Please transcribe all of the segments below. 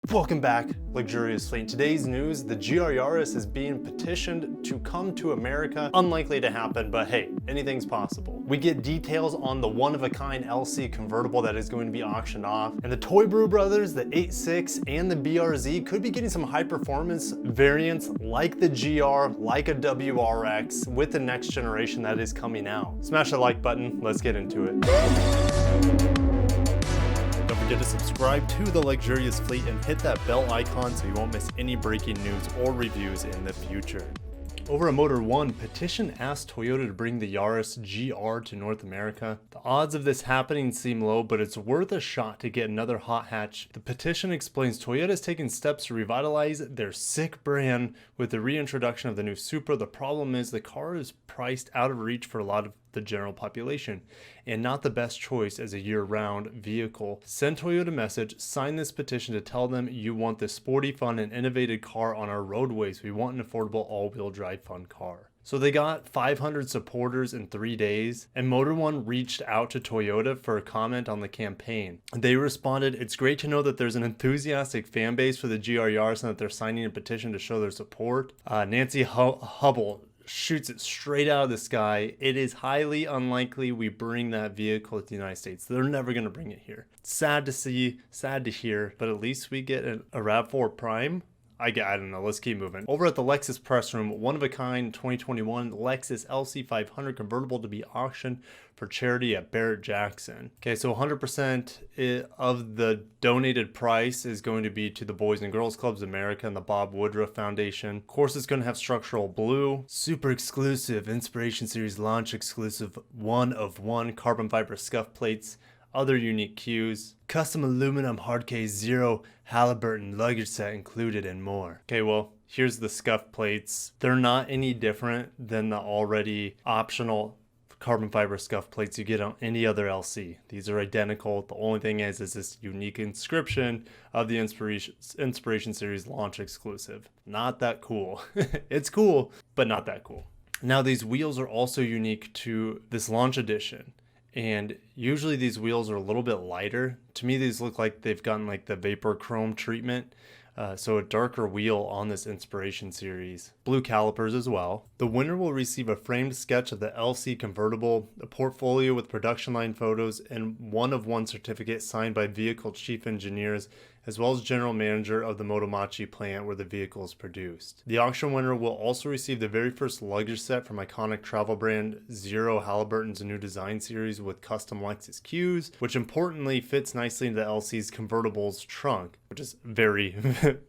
Welcome back, Luxurious Fleet. In today's news, the GR Yaris is being petitioned to come to America. Unlikely to happen, but hey, anything's possible. We get details on the one-of-a-kind LC convertible that is going to be auctioned off. And the Toy Brew brothers, the 8.6 and the BRZ could be getting some high-performance variants like the GR, like a WRX, with the next generation that is coming out. Smash the like button, let's get into it. Don't forget to subscribe to the Luxurious Fleet and hit that bell icon so you won't miss any breaking news or reviews in the future. Over at Motor One, petition asked Toyota to bring the Yaris GR to North America. The odds of this happening seem low, but it's worth a shot to get another hot hatch. The petition explains Toyota is taking steps to revitalize their sick brand with the reintroduction of the new Supra. The problem is the car is priced out of reach for a lot of the general population and not the best choice as a year-round vehicle. Send Toyota a message, sign this petition to tell them you want this sporty, fun, and innovative car on our roadways. We want an affordable all-wheel drive fun car. So they got 500 supporters in 3 days, and Motor One reached out to Toyota for a comment on the campaign. They responded, "It's great to know that there's an enthusiastic fan base for the GR Yaris and that they're signing a petition to show their support." Nancy Hubble shoots it straight out of the sky. "It is highly unlikely we bring that vehicle to the United States. They're never going to bring it here. Sad to see, sad to hear, but at least we get a RAV4 Prime." I don't know, let's keep moving. Over at the Lexus press room, one-of-a-kind 2021 Lexus LC 500 convertible to be auctioned for charity at Barrett-Jackson. Okay, so 100% of the donated price is going to be to the Boys and Girls Clubs of America and the Bob Woodruff Foundation. Of course, it's going to have structural blue, super exclusive Inspiration Series launch exclusive one-of-one carbon fiber scuff plates, other unique cues, custom aluminum hardcase zero Halliburton luggage set included, and more. Okay, well, here's the scuff plates. They're not any different than the already optional carbon fiber scuff plates you get on any other LC. These are identical. The only thing is this unique inscription of the Inspiration Series launch exclusive. Not that cool. It's cool, but not that cool. Now, these wheels are also unique to this launch edition. And usually these wheels are a little bit lighter. To me, these look like they've gotten like the vapor chrome treatment. So a darker wheel on this Inspiration Series. Blue calipers as well. The winner will receive a framed sketch of the LC convertible, a portfolio with production line photos, and one-of-one certificate signed by vehicle chief engineers, as well as general manager of the Motomachi plant where the vehicle is produced. The auction winner will also receive the very first luggage set from iconic travel brand Zero Halliburton's new design series with custom Lexus cues, which importantly fits nicely into the LC's convertible's trunk, which is very,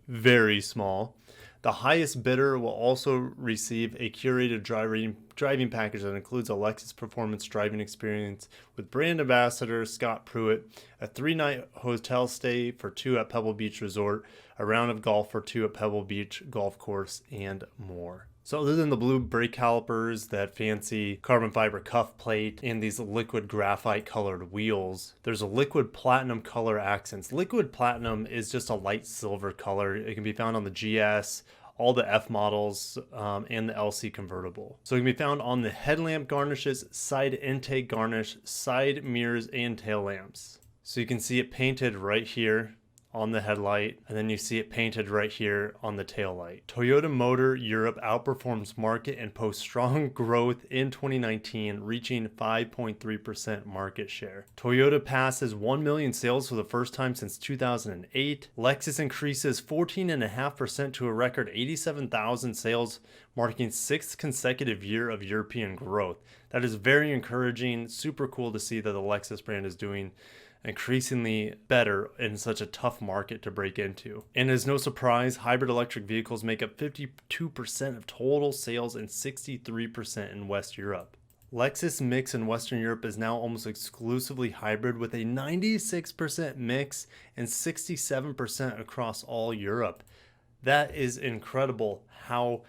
very small. The highest bidder will also receive a curated driving package that includes a Lexus performance driving experience with brand ambassador Scott Pruitt, a 3-night hotel stay for 2 at Pebble Beach Resort, a round of golf for 2 at Pebble Beach Golf Course, and more. So other than the blue brake calipers, that fancy carbon fiber cuff plate, and these liquid graphite colored wheels, there's a liquid platinum color accents. Liquid platinum is just a light silver color. It can be found on the GS, all the F models, and the LC convertible. So it can be found on the headlamp garnishes, side intake garnish, side mirrors, and tail lamps. So you can see it painted right here on the headlight, and then you see it painted right here on the tail light. Toyota Motor Europe outperforms market and posts strong growth in 2019, reaching 5.3% market share. Toyota passes 1 million sales for the first time since 2008. Lexus increases 14.5% to a record 87,000 sales, marking 6th consecutive year of European growth. That is very encouraging. Super cool to see that the Lexus brand is doing increasingly better in such a tough market to break into. And it's no surprise, hybrid electric vehicles make up 52% of total sales and 63% in West Europe. Lexus mix in Western Europe is now almost exclusively hybrid, with a 96% mix and 67% across all Europe. That is incredible how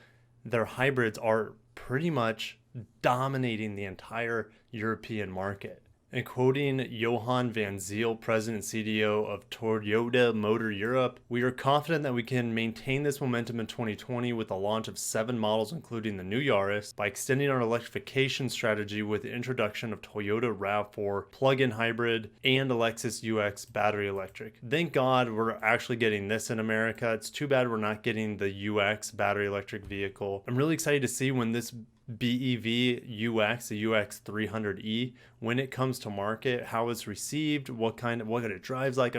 their hybrids are pretty much dominating the entire European market. And quoting Johan van Zyl, President and CDO of Toyota Motor Europe, "We are confident that we can maintain this momentum in 2020 with the launch of 7 models, including the new Yaris, by extending our electrification strategy with the introduction of Toyota RAV4 plug-in hybrid and a Lexus UX battery electric." Thank God we're actually getting this in America. It's too bad we're not getting the UX battery electric vehicle. I'm really excited to see when this BEV UX, the UX 300E, when it comes to market, how it's received, what kind it drives like.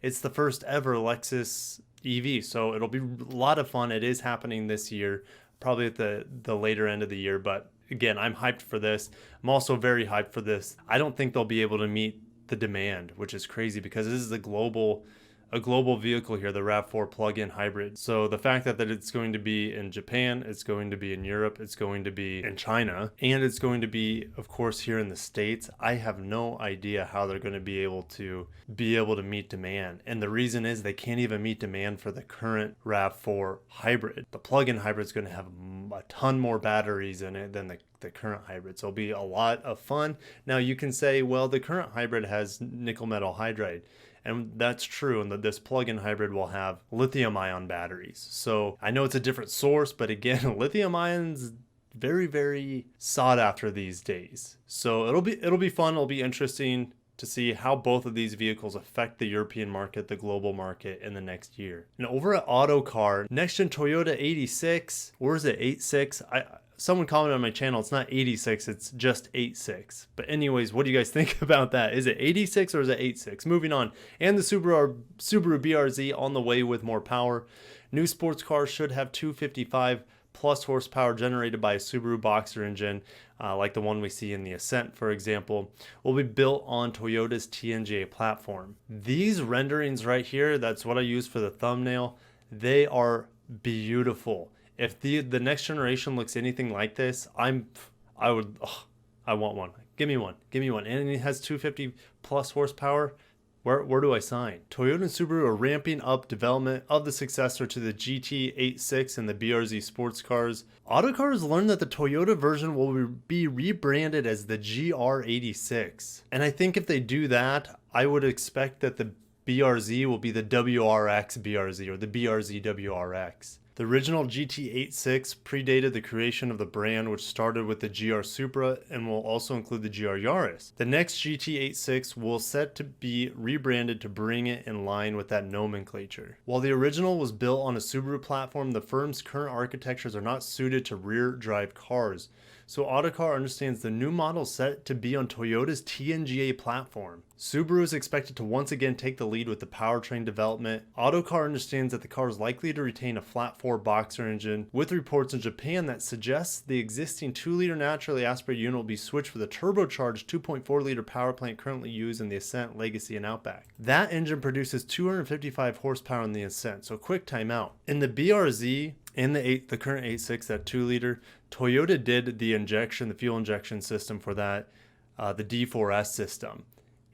It's the first ever Lexus EV, so it'll be a lot of fun. It is happening this year, probably at the later end of the year, but again, I'm hyped for this. I'm also very hyped for this. I don't think they'll be able to meet the demand, which is crazy because this is a global vehicle here, the RAV4 plug-in hybrid. So the fact that it's going to be in Japan, it's going to be in Europe, it's going to be in China, and it's going to be, of course, here in the States, I have no idea how they're going to be able to meet demand. And the reason is they can't even meet demand for the current RAV4 hybrid. The plug-in hybrid is going to have a ton more batteries in it than the current hybrid. So it'll be a lot of fun. Now you can say, well, the current hybrid has nickel metal hydride. And that's true, and this plug-in hybrid will have lithium-ion batteries. So I know it's a different source, but again, lithium-ion's very, very sought after these days. So it'll be fun. It'll be interesting to see how both of these vehicles affect the European market, the global market in the next year. And over at Autocar, next-gen Toyota 86, or is it 86? Someone commented on my channel, it's not 86, it's just 86. But anyways, what do you guys think about that? Is it 86 or is it 86? Moving on. And the Subaru BRZ on the way with more power. New sports cars should have 255 plus horsepower generated by a Subaru Boxer engine, like the one we see in the Ascent, for example, will be built on Toyota's TNGA platform. These renderings right here, that's what I use for the thumbnail, they are beautiful. If the next generation looks anything like this, I want one. Give me one. And it has 250 plus horsepower. Where do I sign? Toyota and Subaru are ramping up development of the successor to the GT86 and the BRZ sports cars. Autocar has learned that the Toyota version will be rebranded as the GR86. And I think if they do that, I would expect that the BRZ will be the WRX BRZ or the BRZ WRX. The original GT86 predated the creation of the brand, which started with the GR Supra and will also include the GR Yaris. The next GT86 will set to be rebranded to bring it in line with that nomenclature. While the original was built on a Subaru platform, the firm's current architectures are not suited to rear-drive cars. So Autocar understands the new model set to be on Toyota's TNGA platform. Subaru is expected to once again take the lead with the powertrain development. Autocar understands that the car is likely to retain a flat-4 Boxer engine, with reports in Japan that suggests the existing 2-liter naturally aspirated unit will be switched for the turbocharged 2.4-liter power plant currently used in the Ascent, Legacy, and Outback. That engine produces 255 horsepower in the Ascent, so quick timeout. In the BRZ, in the current 86, that 2-liter, Toyota did the fuel injection system for that, the D4S system,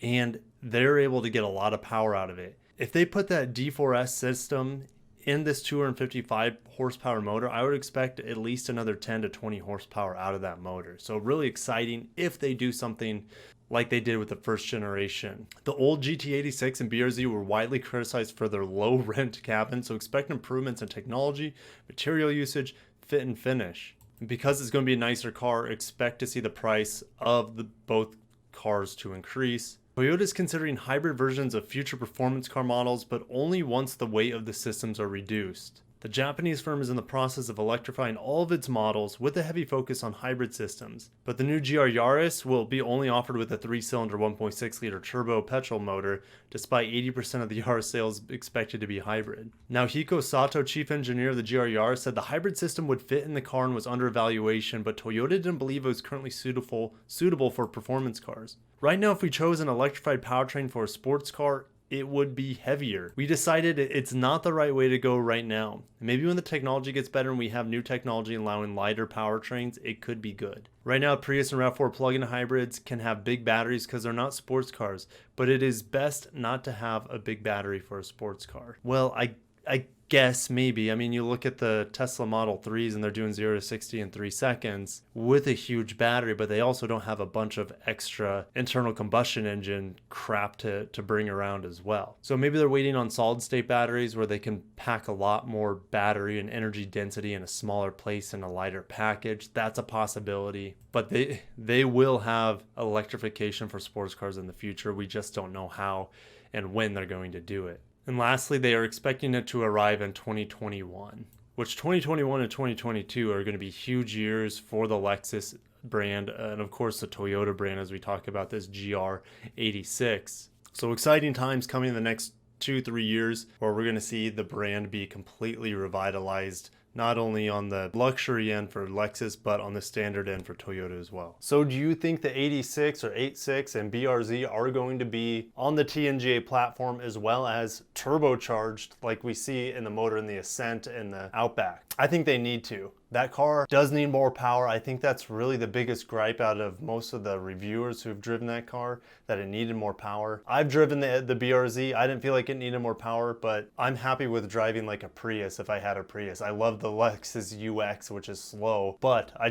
and they're able to get a lot of power out of it. If they put that D4S system in this 255 horsepower motor, I would expect at least another 10 to 20 horsepower out of that motor. So really exciting if they do something like they did with the first generation. The old GT86 and BRZ were widely criticized for their low rent cabin, so expect improvements in technology, material usage, fit and finish. And because it's going to be a nicer car, expect to see the price of both cars to increase. Toyota is considering hybrid versions of future performance car models, but only once the weight of the systems are reduced. The Japanese firm is in the process of electrifying all of its models with a heavy focus on hybrid systems, but the new GR Yaris will be only offered with a 3-cylinder 1.6-liter turbo petrol motor, despite 80% of the Yaris sales expected to be hybrid. Naohiko Sato, chief engineer of the GR Yaris, said the hybrid system would fit in the car and was under evaluation, but Toyota didn't believe it was currently suitable for performance cars. Right now, if we chose an electrified powertrain for a sports car, it would be heavier. We decided it's not the right way to go right now. Maybe when the technology gets better and we have new technology allowing lighter powertrains, it could be good. Right now, Prius and RAV4 plug-in hybrids can have big batteries because they're not sports cars, but it is best not to have a big battery for a sports car. Well, I I guess maybe. I mean, you look at the Tesla Model 3s and they're doing 0 to 60 in 3 seconds with a huge battery, but they also don't have a bunch of extra internal combustion engine crap to bring around as well. So maybe they're waiting on solid state batteries where they can pack a lot more battery and energy density in a smaller place in a lighter package. That's a possibility. But they will have electrification for sports cars in the future. We just don't know how and when they're going to do it. And lastly, they are expecting it to arrive in 2021, which 2021 and 2022 are going to be huge years for the Lexus brand and of course the Toyota brand as we talk about this GR86. So exciting times coming in the next 2-3 years where we're going to see the brand be completely revitalized, not only on the luxury end for Lexus, but on the standard end for Toyota as well. So do you think the 86 or 86 and BRZ are going to be on the TNGA platform as well as turbocharged like we see in the motor in the Ascent and the Outback? I think they need to. That car does need more power. I think that's really the biggest gripe out of most of the reviewers who've driven that car, that it needed more power. I've driven the BRZ. I didn't feel like it needed more power, but I'm happy with driving like a Prius if I had a Prius. I love the Lexus UX, which is slow, but I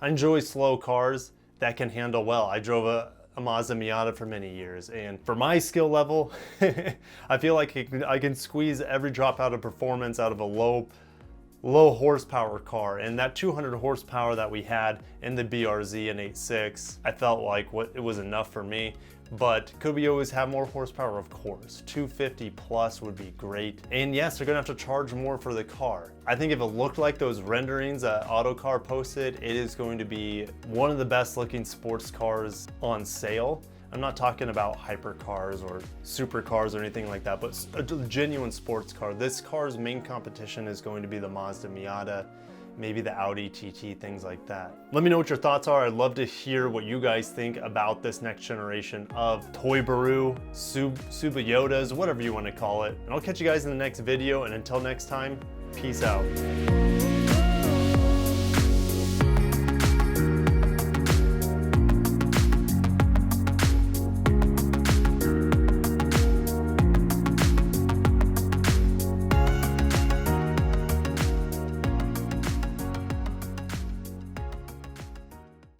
enjoy slow cars that can handle well. I drove a Mazda Miata for many years, and for my skill level, I feel like I can squeeze every drop out of performance out of a low horsepower car. And that 200 horsepower that we had in the BRZ and 86, I felt like it was enough for me. But could we always have more horsepower? Of course. 250 plus would be great. And yes, they're gonna have to charge more for the car. I think if it looked like those renderings that Autocar posted, it is going to be one of the best looking sports cars on sale. I'm not talking about hypercars or supercars or anything like that, but a genuine sports car. This car's main competition is going to be the Mazda Miata, maybe the Audi TT, things like that. Let me know what your thoughts are. I'd love to hear what you guys think about this next generation of Toybaru, Subayotas, whatever you want to call it. And I'll catch you guys in the next video, and until next time, peace out.